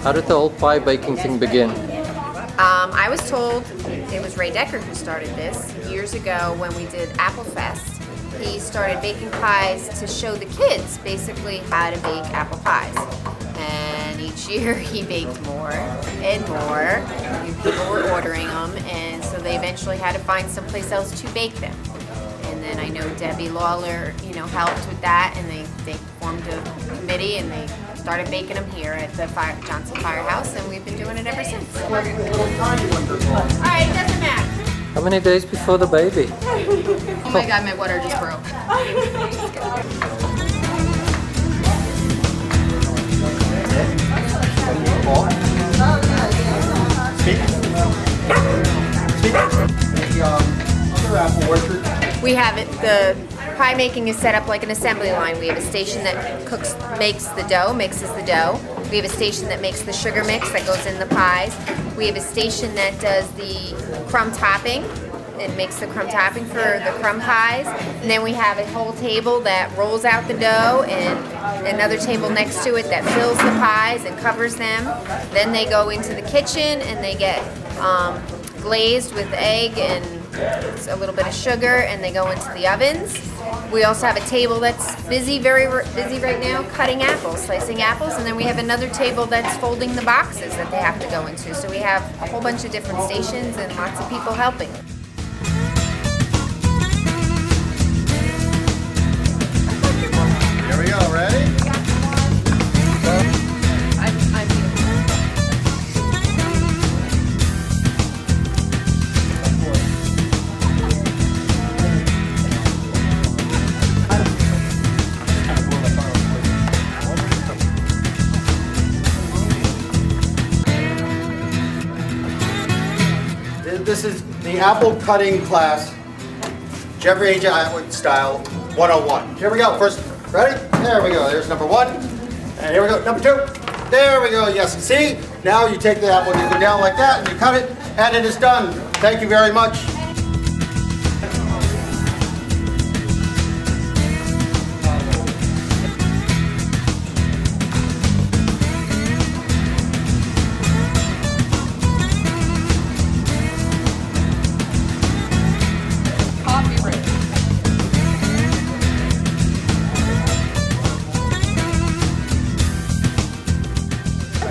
How did the whole pie baking thing begin? I was told it was Ray Decker who started this years ago when we did Apple Fest. He started baking pies to show the kids basically how to bake apple pies. And each year he baked more and more. People were ordering them, and so they eventually had to find someplace else to bake them. And then I know Debbie Lawler, helped with that, and they formed a committee and they started baking them here at the Johnson Firehouse, and we've been doing it ever since. All right, it doesn't matter. How many days before the baby? Oh my God, my water just broke. We have it. The pie making is set up like an assembly line. We have a station that mixes the dough. We have a station that makes the sugar mix that goes in the pies. We have a station that does the crumb topping. It makes the crumb topping for the crumb pies. And then we have a whole table that rolls out the dough and another table next to it that fills the pies and covers them. Then they go into the kitchen and they get glazed with egg and a little bit of sugar, and they go into the ovens. We also have a table that's very busy right now cutting apples, slicing apples, and then we have another table that's folding the boxes that they have to go into. So we have a whole bunch of different stations and lots of people helping. Here we go, ready? This is the apple cutting class, Jeffrey H. Atwood style 101. Here we go. First, ready? There we go. There's number one. And here we go. Number two. There we go. Yes. And see? Now you take the apple, you go down like that, and you cut it, and it is done. Thank you very much.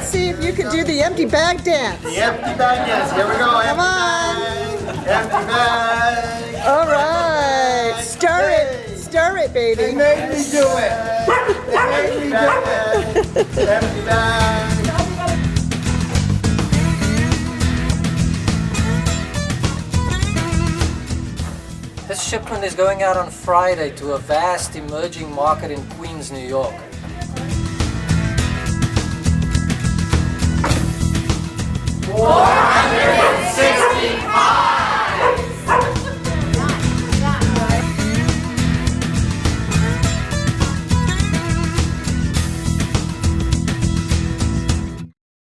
See if you can do the empty bag dance. The empty bag, yes. Here we go. Come on. Empty bag. All right. Stir it. Stir it, baby. They made me do it. They made me do it. Empty bag. This shipment is going out on Friday to a vast emerging market in Queens, New York. Wow.